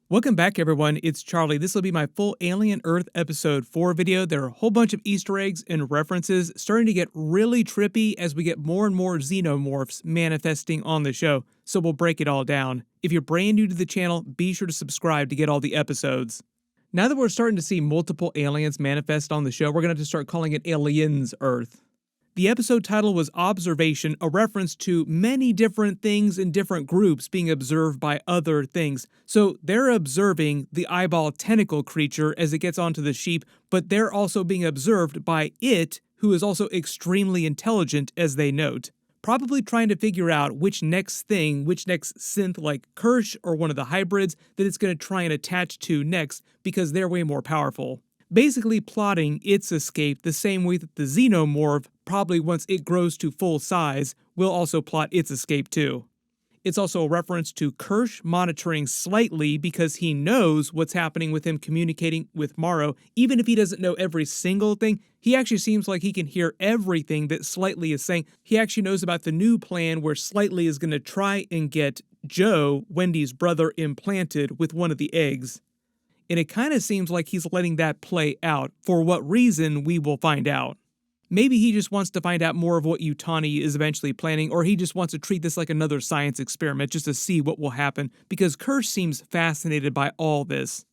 Welcome back, everyone. It's Charlie. This will be my full Alien Earth Episode 4 video. There are a whole bunch of Easter eggs and references starting to get really trippy as we get more and more xenomorphs manifesting on the show, so we'll break it all down. If you're brand new to the channel, be sure to subscribe to get all the episodes. Now that we're starting to see multiple aliens manifest on the show, we're going to have to start calling it Aliens Earth. The episode title was Observation, a reference to many different things in different groups being observed by other things. So they're observing the eyeball tentacle creature as it gets onto the sheep, but they're also being observed by it, who is also extremely intelligent, as they note. Probably trying to figure out which next synth like Kirsch or one of the hybrids that it's going to try and attach to next because they're way more powerful. Basically plotting its escape the same way that the Xenomorph, probably once it grows to full size, will also plot its escape too. It's also a reference to Kirsch monitoring slightly because he knows what's happening with him communicating with Morrow. Even if he doesn't know every single thing, he actually seems like he can hear everything that Slightly is saying. He actually knows about the new plan where Slightly is going to try and get Joe, Wendy's brother, implanted with one of the eggs. And it kind of seems like he's letting that play out. For what reason, we will find out. Maybe he just wants to find out more of what Yutani is eventually planning, or he just wants to treat this like another science experiment just to see what will happen, because Kirsch seems fascinated by all this.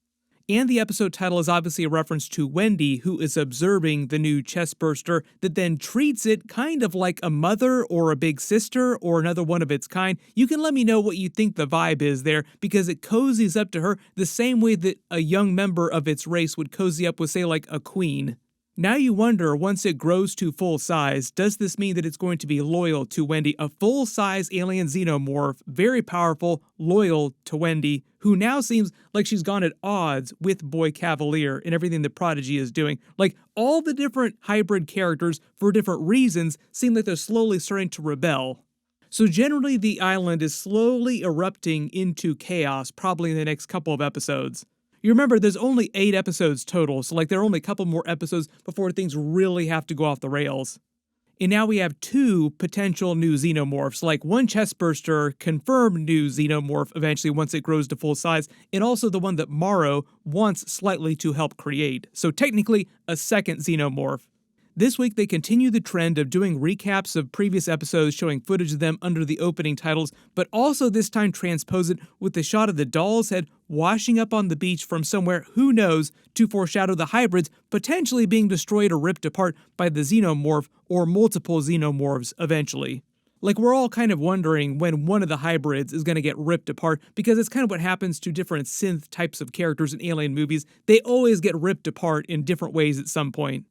And the episode title is obviously a reference to Wendy, who is observing the new chestburster that then treats it kind of like a mother or a big sister or another one of its kind. You can let me know what you think the vibe is there, because it cozies up to her the same way that a young member of its race would cozy up with, say, like a queen. Now you wonder, once it grows to full size, does this mean that it's going to be loyal to Wendy? A full-size alien xenomorph, very powerful, loyal to Wendy, who now seems like she's gone at odds with Boy Cavalier and everything that Prodigy is doing. Like, all the different hybrid characters, for different reasons, seem like they're slowly starting to rebel. So generally, the island is slowly erupting into chaos, probably in the next couple of episodes. You remember, there's only 8 episodes total, so like there are only a couple more episodes before things really have to go off the rails. And now we have 2 potential new xenomorphs, like one chestburster, confirmed new xenomorph eventually once it grows to full size, and also the one that Morrow wants Slightly to help create. So technically, a second xenomorph. This week, they continue the trend of doing recaps of previous episodes showing footage of them under the opening titles, but also this time transpose it with the shot of the doll's head washing up on the beach from somewhere, who knows, to foreshadow the hybrids potentially being destroyed or ripped apart by the xenomorph or multiple xenomorphs eventually. Like, we're all kind of wondering when one of the hybrids is going to get ripped apart, because it's kind of what happens to different synth types of characters in alien movies. They always get ripped apart in different ways at some point.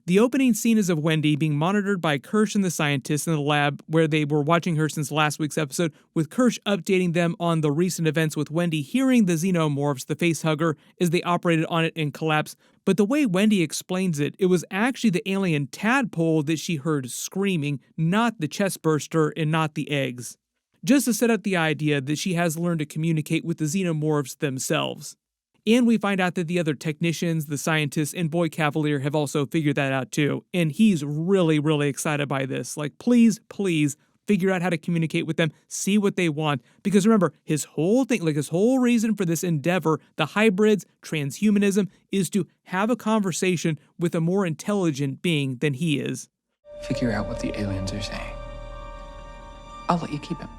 The opening scene is of Wendy being monitored by Kirsch and the scientists in the lab where they were watching her since last week's episode, with Kirsch updating them on the recent events with Wendy hearing the xenomorphs, the facehugger, as they operated on it and collapsed. But the way Wendy explains it, it was actually the alien tadpole that she heard screaming, not the chestburster and not the eggs. Just to set up the idea that she has learned to communicate with the xenomorphs themselves. And we find out that the other technicians, the scientists, and Boy Cavalier have also figured that out too. And he's really, really excited by this. Like, please, please figure out how to communicate with them, see what they want. Because remember, his whole thing, like his whole reason for this endeavor, the hybrids, transhumanism, is to have a conversation with a more intelligent being than he is. Figure out what the aliens are saying. I'll let you keep him.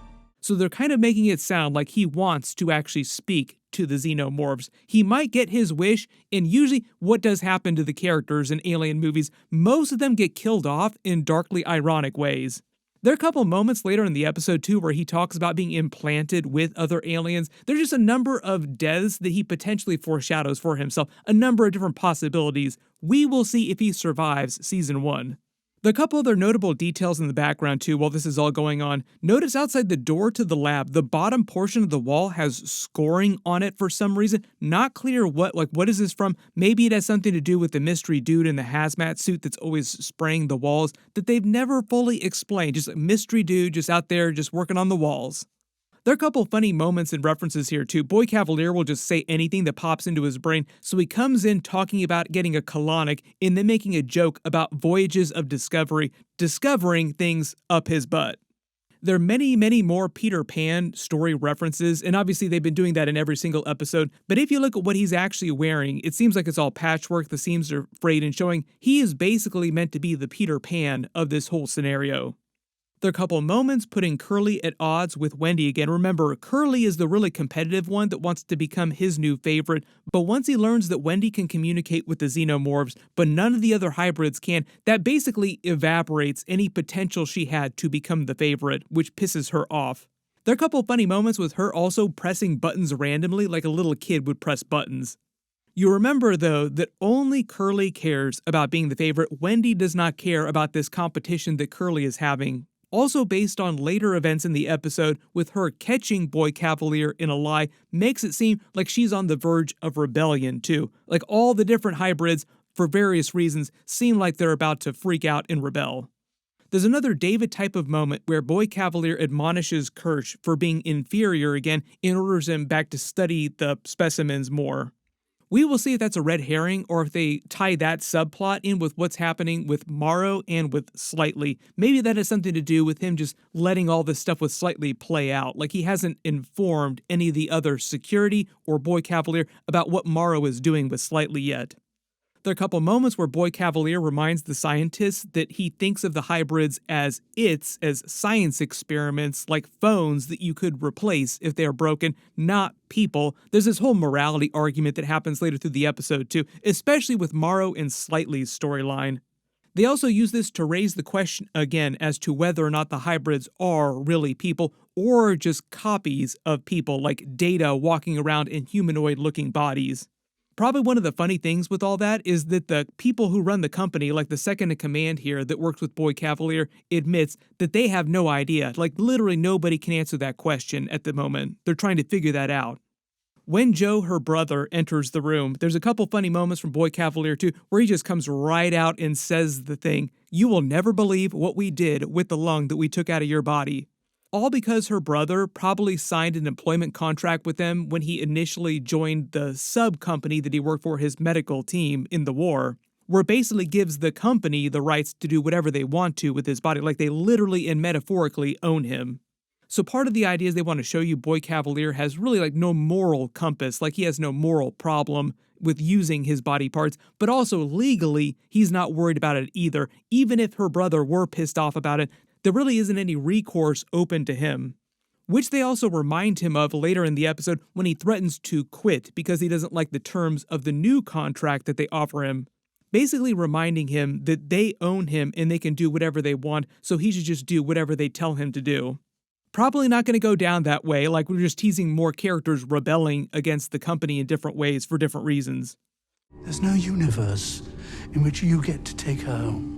So they're kind of making it sound like he wants to actually speak to the xenomorphs. He might get his wish, and usually what does happen to the characters in alien movies, most of them get killed off in darkly ironic ways. There are a couple moments later in the episode too where he talks about being implanted with other aliens. There's just a number of deaths that he potentially foreshadows for himself, a number of different possibilities. We will see if he survives season 1. There are a couple other notable details in the background too while this is all going on. Notice outside the door to the lab, the bottom portion of the wall has scoring on it for some reason. Not clear what is this from? Maybe it has something to do with the mystery dude in the hazmat suit that's always spraying the walls that they've never fully explained. Just a mystery dude just out there just working on the walls. There are a couple funny moments and references here too. Boy Cavalier will just say anything that pops into his brain, so he comes in talking about getting a colonic and then making a joke about voyages of discovery, discovering things up his butt. There are many, many more Peter Pan story references, and obviously they've been doing that in every single episode, but if you look at what he's actually wearing, it seems like it's all patchwork, the seams are frayed and showing he is basically meant to be the Peter Pan of this whole scenario. There are a couple of moments putting Curly at odds with Wendy again. Remember, Curly is the really competitive one that wants to become his new favorite, but once he learns that Wendy can communicate with the Xenomorphs, but none of the other hybrids can, that basically evaporates any potential she had to become the favorite, which pisses her off. There are a couple of funny moments with her also pressing buttons randomly like a little kid would press buttons. You remember, though, that only Curly cares about being the favorite. Wendy does not care about this competition that Curly is having. Also based on later events in the episode, with her catching Boy Cavalier in a lie, makes it seem like she's on the verge of rebellion too. Like all the different hybrids, for various reasons, seem like they're about to freak out and rebel. There's another David type of moment where Boy Cavalier admonishes Kirsch for being inferior again and orders him back to study the specimens more. We will see if that's a red herring or if they tie that subplot in with what's happening with Morrow and with Slightly. Maybe that has something to do with him just letting all this stuff with Slightly play out, like he hasn't informed any of the other security or Boy Cavalier about what Morrow is doing with Slightly yet. There are a couple moments where Boy Cavalier reminds the scientists that he thinks of the hybrids as science experiments, like phones that you could replace if they are broken, not people. There's this whole morality argument that happens later through the episode too, especially with Morrow and Slightly's storyline. They also use this to raise the question again as to whether or not the hybrids are really people or just copies of people, like Data walking around in humanoid-looking bodies. Probably one of the funny things with all that is that the people who run the company, like the second in command here that works with Boy Cavalier, admits that they have no idea. Like literally nobody can answer that question at the moment. They're trying to figure that out. When Joe, her brother, enters the room, there's a couple funny moments from Boy Cavalier too, where he just comes right out and says the thing, "You will never believe what we did with the lung that we took out of your body." All because her brother probably signed an employment contract with them when he initially joined the sub-company that he worked for, his medical team, in the war, where it basically gives the company the rights to do whatever they want to with his body, like they literally and metaphorically own him. So part of the idea is they want to show you Boy Cavalier has really like no moral compass, like he has no moral problem with using his body parts, but also legally, he's not worried about it either. Even if her brother were pissed off about it, there really isn't any recourse open to him, which they also remind him of later in the episode when he threatens to quit because he doesn't like the terms of the new contract that they offer him, basically reminding him that they own him and they can do whatever they want, so he should just do whatever they tell him to do. Probably not going to go down that way, like we're just teasing more characters rebelling against the company in different ways for different reasons. There's no universe in which you get to take her home.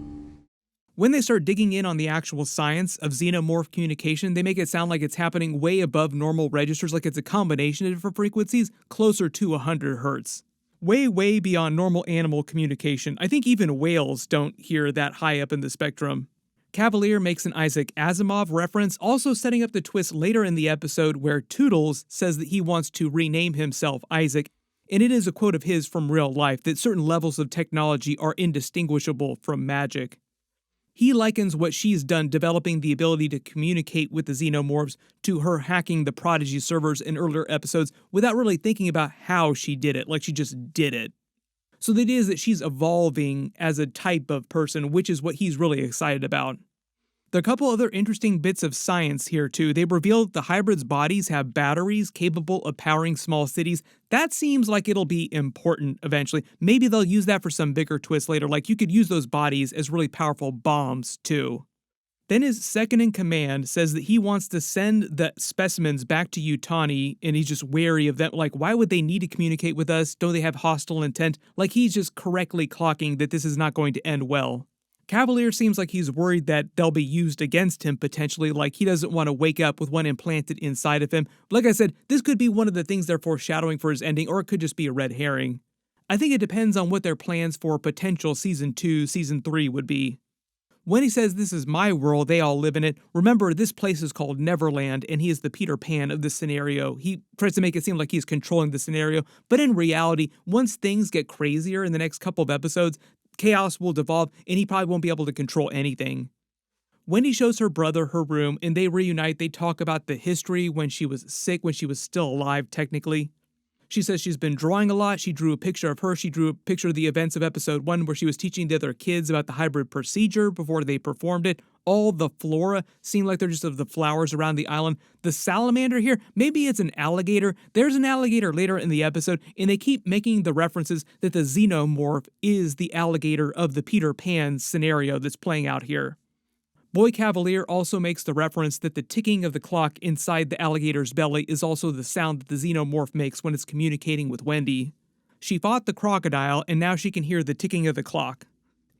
When they start digging in on the actual science of xenomorph communication, they make it sound like it's happening way above normal registers, like it's a combination of different frequencies, closer to 100 hertz. Way, way beyond normal animal communication. I think even whales don't hear that high up in the spectrum. Cavalier makes an Isaac Asimov reference, also setting up the twist later in the episode where Toodles says that he wants to rename himself Isaac, and it is a quote of his from real life that certain levels of technology are indistinguishable from magic. He likens what she's done developing the ability to communicate with the xenomorphs to her hacking the Prodigy servers in earlier episodes without really thinking about how she did it, like she just did it. So the idea is that she's evolving as a type of person, which is what he's really excited about. There are a couple other interesting bits of science here too. They reveal that the hybrids' bodies have batteries capable of powering small cities. That seems like it'll be important eventually. Maybe they'll use that for some bigger twist later, like you could use those bodies as really powerful bombs too. Then his second in command says that he wants to send the specimens back to Yutani, and he's just wary of them. Like, why would they need to communicate with us? Don't they have hostile intent? Like, he's just correctly clocking that this is not going to end well. Cavalier seems like he's worried that they'll be used against him potentially, like he doesn't want to wake up with one implanted inside of him. Like I said, this could be one of the things they're foreshadowing for his ending, or it could just be a red herring. I think it depends on what their plans for potential Season 2, Season 3 would be. When he says this is my world, they all live in it, remember this place is called Neverland and he is the Peter Pan of this scenario. He tries to make it seem like he's controlling the scenario, but in reality, once things get crazier in the next couple of episodes, chaos will devolve and he probably won't be able to control anything. Wendy shows her brother her room, and they reunite. They talk about the history when she was sick, when she was still alive, technically. She says she's been drawing a lot. She drew a picture of her. She drew a picture of the events of episode 1 where she was teaching the other kids about the hybrid procedure before they performed it. All the flora seem like they're just of the flowers around the island. The salamander here, maybe it's an alligator. There's an alligator later in the episode, and they keep making the references that the Xenomorph is the alligator of the Peter Pan scenario that's playing out here. Boy Cavalier also makes the reference that the ticking of the clock inside the alligator's belly is also the sound that the Xenomorph makes when it's communicating with Wendy. She fought the crocodile, and now she can hear the ticking of the clock.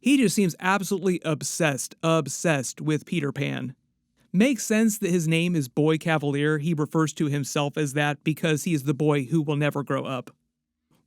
He just seems absolutely obsessed with Peter Pan. Makes sense that his name is Boy Cavalier. He refers to himself as that because he is the boy who will never grow up.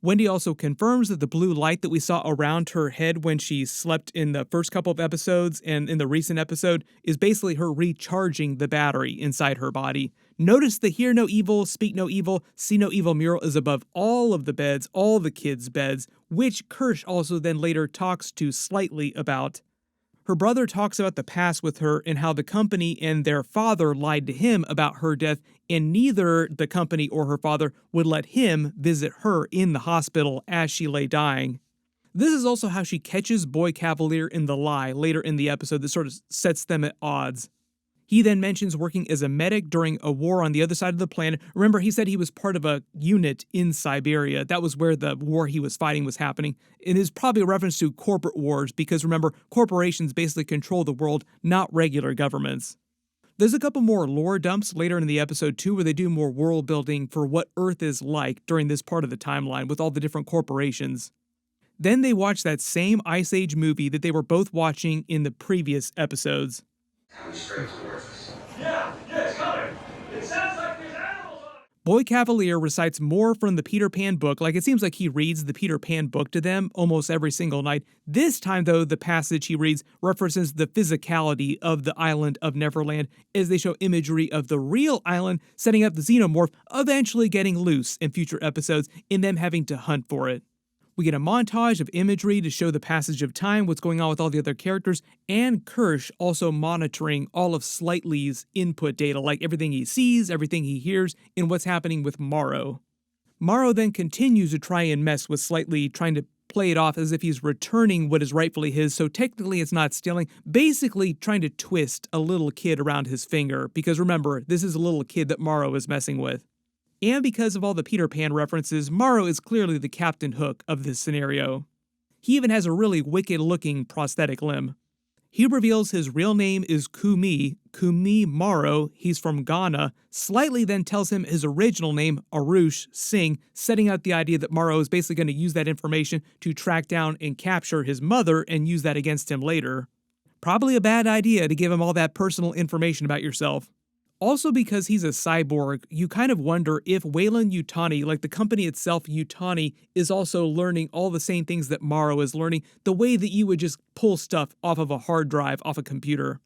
Wendy also confirms that the blue light that we saw around her head when she slept in the first couple of episodes and in the recent episode is basically her recharging the battery inside her body. Notice the hear no evil, speak no evil, see no evil mural is above all of the beds, all the kids' beds, which Kirsch also then later talks to slightly about. Her brother talks about the past with her and how the company and their father lied to him about her death, and neither the company or her father would let him visit her in the hospital as she lay dying. This is also how she catches Boy Cavalier in the lie later in the episode that sort of sets them at odds. He then mentions working as a medic during a war on the other side of the planet. Remember, he said he was part of a unit in Siberia. That was where the war he was fighting was happening. It is probably a reference to corporate wars because, remember, corporations basically control the world, not regular governments. There's a couple more lore dumps later in the episode too, where they do more world building for what Earth is like during this part of the timeline with all the different corporations. Then they watch that same Ice Age movie that they were both watching in the previous episodes. Yeah, it's coming. It sounds like there's animals on it. Boy Cavalier recites more from the Peter Pan book, like it seems like he reads the Peter Pan book to them almost every single night. This time, though, the passage he reads references the physicality of the island of Neverland as they show imagery of the real island, setting up the Xenomorph eventually getting loose in future episodes and them having to hunt for it. We get a montage of imagery to show the passage of time, what's going on with all the other characters, and Kirsch also monitoring all of Slightly's input data, like everything he sees, everything he hears, and what's happening with Morrow. Morrow then continues to try and mess with Slightly, trying to play it off as if he's returning what is rightfully his, so technically it's not stealing, basically trying to twist a little kid around his finger, because remember, this is a little kid that Morrow is messing with. And because of all the Peter Pan references, Morrow is clearly the Captain Hook of this scenario. He even has a really wicked-looking prosthetic limb. He reveals his real name is Kumi Morrow. He's from Ghana. Slightly then tells him his original name, Arush Singh, setting out the idea that Morrow is basically going to use that information to track down and capture his mother and use that against him later. Probably a bad idea to give him all that personal information about yourself. Also, because he's a cyborg, you kind of wonder if Weyland Yutani, like the company itself, Yutani, is also learning all the same things that Morrow is learning, the way that you would just pull stuff off of a hard drive, off a computer.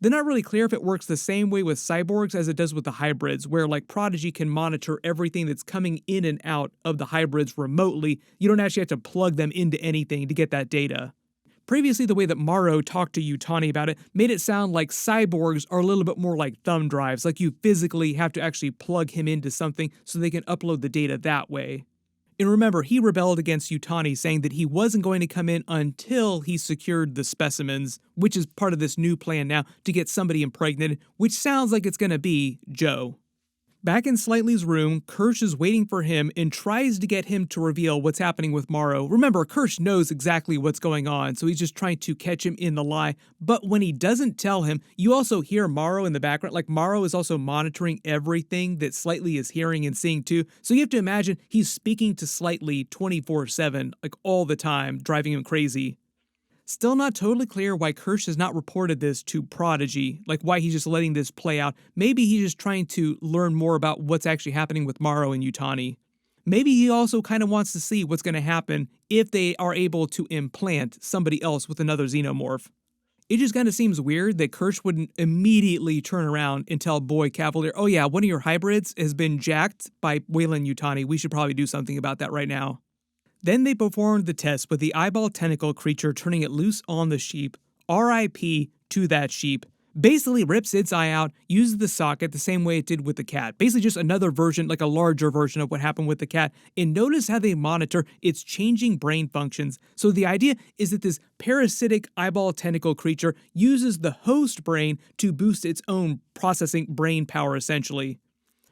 They're not really clear if it works the same way with cyborgs as it does with the hybrids, where like Prodigy can monitor everything that's coming in and out of the hybrids remotely. You don't actually have to plug them into anything to get that data. Previously, the way that Morrow talked to Yutani about it made it sound like cyborgs are a little bit more like thumb drives, like you physically have to actually plug him into something so they can upload the data that way. And remember, he rebelled against Yutani, saying that he wasn't going to come in until he secured the specimens, which is part of this new plan now to get somebody impregnated, which sounds like it's going to be Joe. Back in Slightly's room, Kirsch is waiting for him and tries to get him to reveal what's happening with Morrow. Remember, Kirsch knows exactly what's going on, so he's just trying to catch him in the lie. But when he doesn't tell him, you also hear Morrow in the background. Like, Morrow is also monitoring everything that Slightly is hearing and seeing too. So you have to imagine he's speaking to Slightly 24/7, like all the time, driving him crazy. Still not totally clear why Kirsch has not reported this to Prodigy, like why he's just letting this play out. Maybe he's just trying to learn more about what's actually happening with Morrow and Yutani. Maybe he also kind of wants to see what's going to happen if they are able to implant somebody else with another Xenomorph. It just kind of seems weird that Kirsch wouldn't immediately turn around and tell Boy Cavalier, oh yeah, one of your hybrids has been jacked by Weyland Yutani. We should probably do something about that right now. Then they performed the test with the eyeball tentacle creature turning it loose on the sheep. R.I.P. to that sheep. basically rips its eye out, uses the socket the same way it did with the cat. Basically just another version, like a larger version of what happened with the cat. And notice how they monitor its changing brain functions. So the idea is that this parasitic eyeball tentacle creature uses the host brain to boost its own processing brain power, essentially.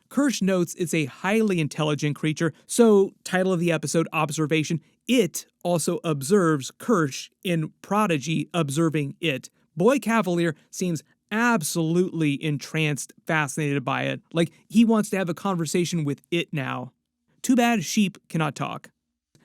Kirsch notes it's a highly intelligent creature, so title of the episode, Observation. It also observes Kirsch in Prodigy observing it. Boy Cavalier seems absolutely entranced, fascinated by it. Like he wants to have a conversation with it now. Too bad sheep cannot talk.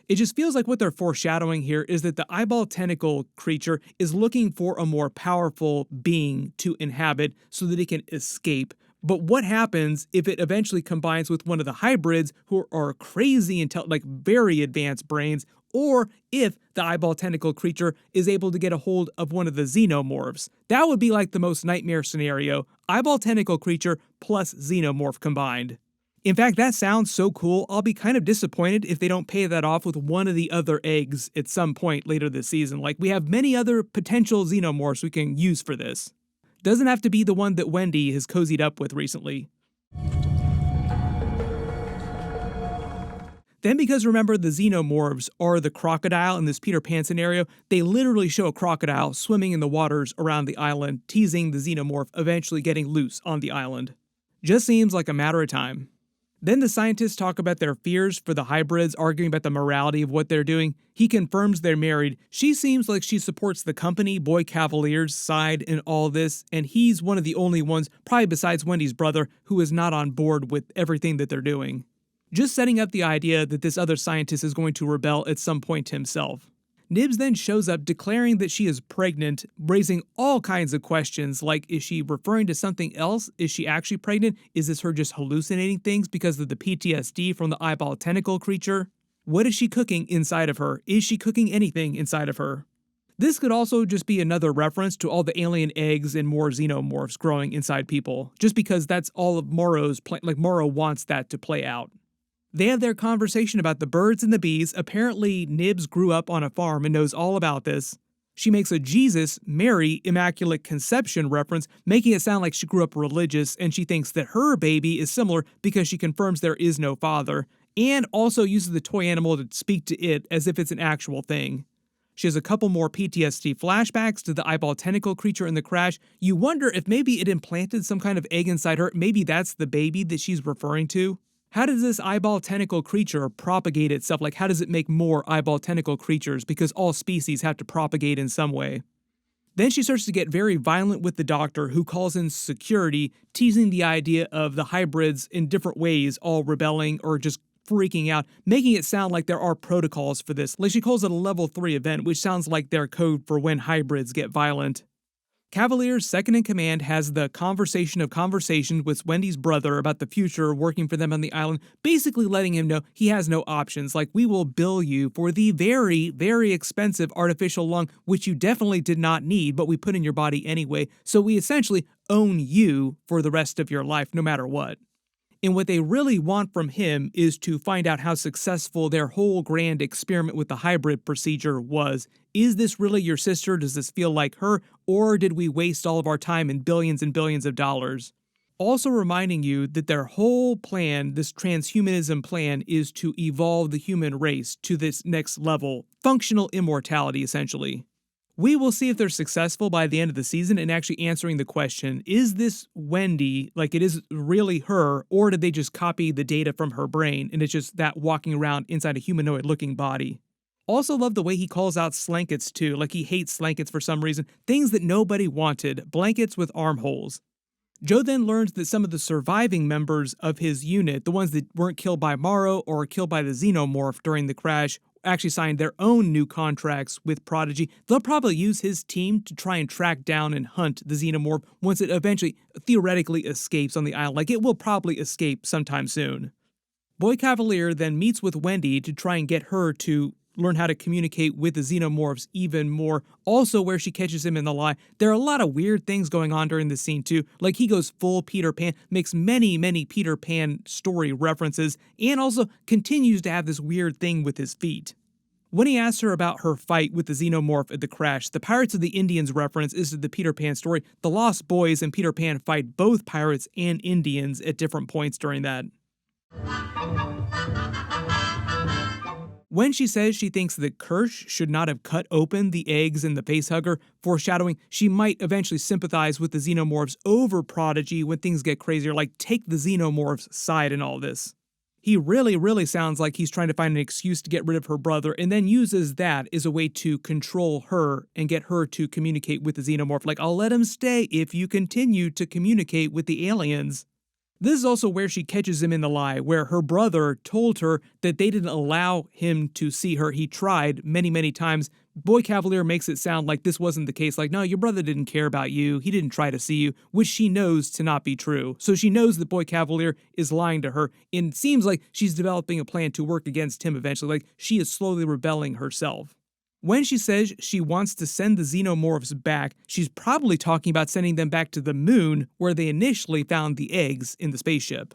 It just feels like what they're foreshadowing here is that the eyeball tentacle creature is looking for a more powerful being to inhabit so that it can escape. But what happens if it eventually combines with one of the hybrids who are crazy, like very advanced brains, or if the eyeball tentacle creature is able to get a hold of one of the xenomorphs? That would be like the most nightmare scenario, eyeball tentacle creature plus xenomorph combined. In fact, that sounds so cool, I'll be kind of disappointed if they don't pay that off with one of the other eggs at some point later this season. Like, we have many other potential xenomorphs we can use for this. Doesn't have to be the one that Wendy has cozied up with recently. Then, because remember the xenomorphs are the crocodile in this Peter Pan scenario, they literally show a crocodile swimming in the waters around the island, teasing the xenomorph eventually getting loose on the island. Just seems like a matter of time. Then the scientists talk about their fears for the hybrids, arguing about the morality of what they're doing. He confirms they're married. She seems like she supports the company, Boy Cavalier's side in all this, and he's one of the only ones, probably besides Wendy's brother, who is not on board with everything that they're doing. Just setting up the idea that this other scientist is going to rebel at some point himself. Nibs then shows up declaring that she is pregnant, raising all kinds of questions like, is she referring to something else? Is she actually pregnant? Is this her just hallucinating things because of the PTSD from the eyeball tentacle creature? What is she cooking inside of her? Is she cooking anything inside of her? This could also just be another reference to all the alien eggs and more xenomorphs growing inside people, just because that's all of Morrow's plan. Like, Morrow wants that to play out. They have their conversation about the birds and the bees. Apparently, Nibs grew up on a farm and knows all about this. She makes a Jesus, Mary, Immaculate Conception reference, making it sound like she grew up religious, and she thinks that her baby is similar because she confirms there is no father, and also uses the toy animal to speak to it as if it's an actual thing. She has a couple more PTSD flashbacks to the eyeball tentacle creature in the crash. You wonder if maybe it implanted some kind of egg inside her. Maybe that's the baby that she's referring to. How does this eyeball tentacle creature propagate itself? Like, how does it make more eyeball tentacle creatures? Because all species have to propagate in some way. Then she starts to get very violent with the doctor, who calls in security, teasing the idea of the hybrids in different ways all rebelling or just freaking out, making it sound like there are protocols for this. Like, she calls it a level 3 event, which sounds like their code for when hybrids get violent. Cavalier's second in command has the conversation of conversations with Wendy's brother about the future working for them on the island, basically letting him know he has no options. Like, we will bill you for the very, very expensive artificial lung, which you definitely did not need, but we put in your body anyway. So we essentially own you for the rest of your life, no matter what. And what they really want from him is to find out how successful their whole grand experiment with the hybrid procedure was. Is this really your sister? Does this feel like her? Or did we waste all of our time and billions of dollars? Also reminding you that their whole plan, this transhumanism plan, is to evolve the human race to this next level, functional immortality, essentially. We will see if they're successful by the end of the season in actually answering the question, is this Wendy, like it is really her, or did they just copy the data from her brain and it's just that walking around inside a humanoid-looking body? Also love the way he calls out slankets too, like he hates slankets for some reason, things that nobody wanted, blankets with armholes. Joe then learns that some of the surviving members of his unit, the ones that weren't killed by Morrow or killed by the Xenomorph during the crash, actually signed their own new contracts with Prodigy. They'll probably use his team to try and track down and hunt the Xenomorph once it eventually, theoretically, escapes on the island. Like, it will probably escape sometime soon. Boy Cavalier then meets with Wendy to try and get her to learn how to communicate with the Xenomorphs even more. Also, where she catches him in the lie. There are a lot of weird things going on during this scene too. Like, he goes full Peter Pan, makes many Peter Pan story references, and also continues to have this weird thing with his feet. When he asks her about her fight with the Xenomorph at the crash, the Pirates of the Indians reference is to the Peter Pan story. The Lost Boys and Peter Pan fight both pirates and Indians at different points during that. When she says she thinks that Kirsch should not have cut open the eggs in the facehugger, foreshadowing she might eventually sympathize with the Xenomorphs over Prodigy when things get crazier, like take the Xenomorph's side in all this. He really sounds like he's trying to find an excuse to get rid of her brother and then uses that as a way to control her and get her to communicate with the Xenomorph. Like, I'll let him stay if you continue to communicate with the aliens. This is also where she catches him in the lie, where her brother told her that they didn't allow him to see her. He tried many times. Boy Cavalier makes it sound like this wasn't the case. Like, no, your brother didn't care about you. He didn't try to see you, which she knows to not be true. So she knows that Boy Cavalier is lying to her, and it seems like she's developing a plan to work against him eventually. Like, she is slowly rebelling herself. When she says she wants to send the Xenomorphs back, she's probably talking about sending them back to the moon, where they initially found the eggs in the spaceship.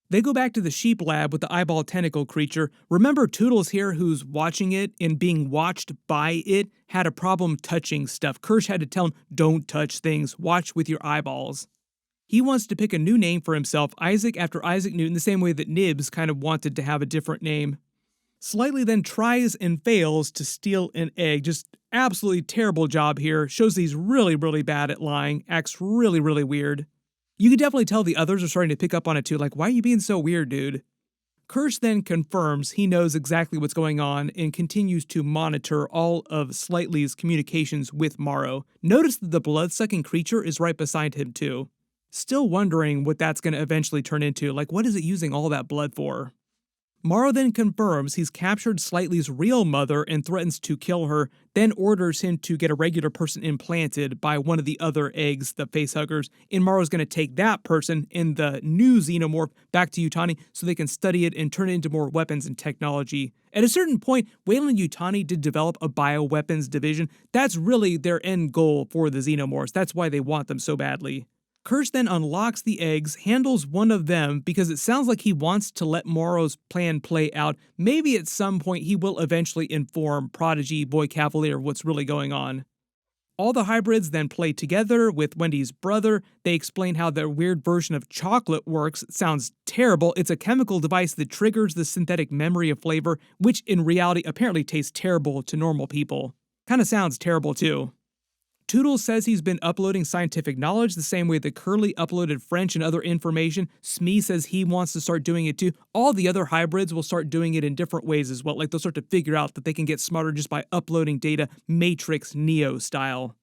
They go back to the sheep lab with the eyeball tentacle creature. Remember, Toodles here, who's watching it and being watched by it, had a problem touching stuff. Kirsch had to tell him, don't touch things, watch with your eyeballs. He wants to pick a new name for himself, Isaac after Isaac Newton, the same way that Nibs kind of wanted to have a different name. Slightly then tries and fails to steal an egg. Just absolutely terrible job here. Shows that he's really bad at lying. Acts really weird. You can definitely tell the others are starting to pick up on it too. Like, why are you being so weird, dude? Kirsch then confirms he knows exactly what's going on and continues to monitor all of Slightly's communications with Morrow. Notice that the blood-sucking creature is right beside him too. Still wondering what that's going to eventually turn into. Like, what is it using all that blood for? Morrow then confirms he's captured Slightly's real mother and threatens to kill her, then orders him to get a regular person implanted by one of the other eggs, the facehuggers, and Morrow's going to take that person and the new Xenomorph back to Yutani so they can study it and turn it into more weapons and technology. At a certain point, Weyland Yutani did develop a bioweapons division. That's really their end goal for the Xenomorphs. That's why they want them so badly. Kirsch then unlocks the eggs, handles one of them because it sounds like he wants to let Morrow's plan play out. Maybe at some point he will eventually inform Prodigy, Boy Cavalier what's really going on. All the hybrids then play together with Wendy's brother. They explain how their weird version of chocolate works. It sounds terrible. It's a chemical device that triggers the synthetic memory of flavor, which in reality apparently tastes terrible to normal people. Kinda sounds terrible too. Toodles says he's been uploading scientific knowledge the same way that Curly uploaded French and other information. Smee says he wants to start doing it too. All the other hybrids will start doing it in different ways as well. Like, they'll start to figure out that they can get smarter just by uploading data, Matrix Neo style.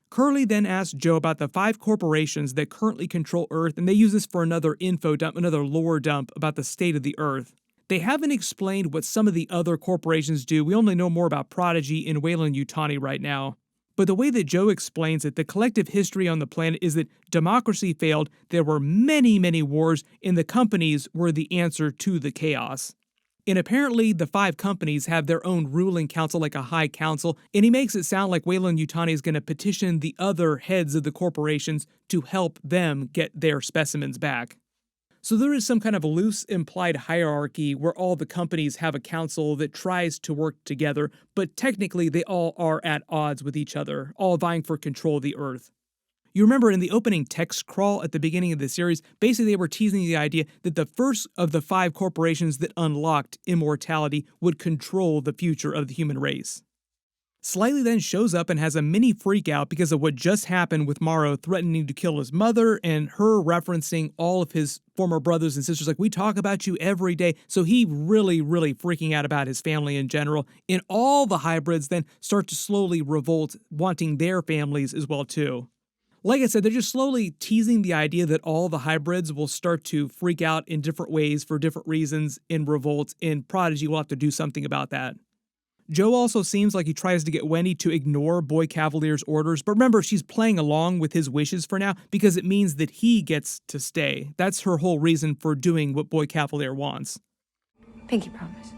Curly then asks Joe about the 5 corporations that currently control Earth, and they use this for another info dump, another lore dump about the state of the Earth. They haven't explained what some of the other corporations do. We only know more about Prodigy and Weyland Yutani right now. But the way that Joe explains it, the collective history on the planet is that democracy failed, there were many wars, and the companies were the answer to the chaos. And apparently the 5 companies have their own ruling council, like a high council, and he makes it sound like Weyland Yutani is going to petition the other heads of the corporations to help them get their specimens back. So there is some kind of loose implied hierarchy where all the companies have a council that tries to work together, but technically they all are at odds with each other, all vying for control of the Earth. You remember in the opening text crawl at the beginning of the series, basically they were teasing the idea that the first of the 5 corporations that unlocked immortality would control the future of the human race. Slightly then shows up and has a mini freak out because of what just happened with Morrow threatening to kill his mother and her referencing all of his former brothers and sisters. Like, we talk about you every day. So he really freaking out about his family in general. And all the hybrids then start to slowly revolt, wanting their families as well too. Like I said, they're just slowly teasing the idea that all the hybrids will start to freak out in different ways for different reasons in revolt, and Prodigy will have to do something about that. Joe also seems like he tries to get Wendy to ignore Boy Cavalier's orders, but remember, she's playing along with his wishes for now because it means that he gets to stay. That's her whole reason for doing what Boy Cavalier wants. Pinky promise.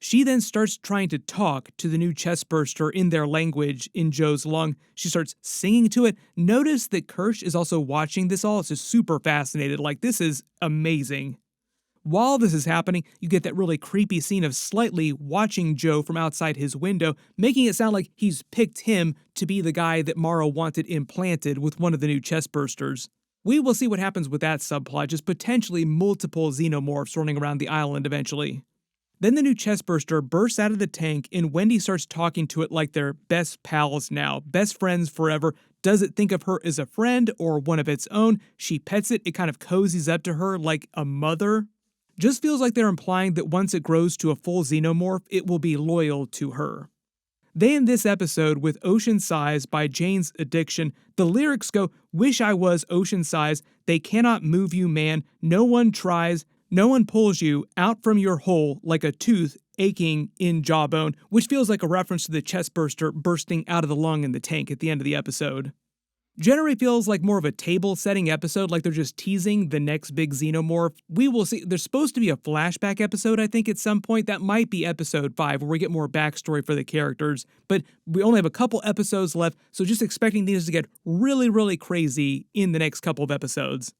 She then starts trying to talk to the new chestburster in their language in Joe's lung. She starts singing to it. Notice that Kirsch is also watching this all. It's just super fascinated. Like, this is amazing. While this is happening, you get that really creepy scene of Slightly watching Joe from outside his window, making it sound like he's picked him to be the guy that Mara wanted implanted with one of the new chestbursters. We will see what happens with that subplot, just potentially multiple xenomorphs running around the island eventually. Then the new chestburster bursts out of the tank and Wendy starts talking to it like they're best pals now, best friends forever. Does it think of her as a friend or one of its own? She pets it, it kind of cozies up to her like a mother. Just feels like they're implying that once it grows to a full xenomorph, it will be loyal to her. They end this episode with Ocean Size by Jane's Addiction. The lyrics go, "Wish I was ocean size, they cannot move you, man, no one tries, no one pulls you out from your hole like a tooth aching in jawbone," which feels like a reference to the chestburster bursting out of the lung in the tank at the end of the episode. Generally feels like more of a table-setting episode, like they're just teasing the next big xenomorph. We will see. There's supposed to be a flashback episode, I think, at some point. That might be episode 5, where we get more backstory for the characters. But we only have a couple episodes left, so just expecting these to get really, really crazy in the next couple of episodes.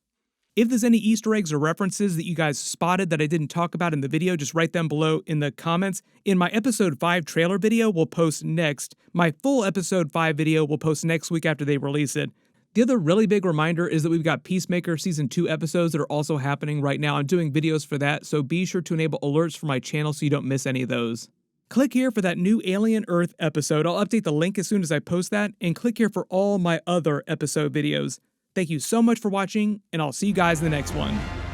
If there's any Easter eggs or references that you guys spotted that I didn't talk about in the video, just write them below in the comments. In my episode 5 trailer video we'll post next. My full episode 5 video will post next week after they release it. The other really big reminder is that we've got Peacemaker Season 2 episodes that are also happening right now. I'm doing videos for that, so be sure to enable alerts for my channel so you don't miss any of those. Click here for that new Alien Earth episode. I'll update the link as soon as I post that, and click here for all my other episode videos. Thank you so much for watching, and I'll see you guys in the next one.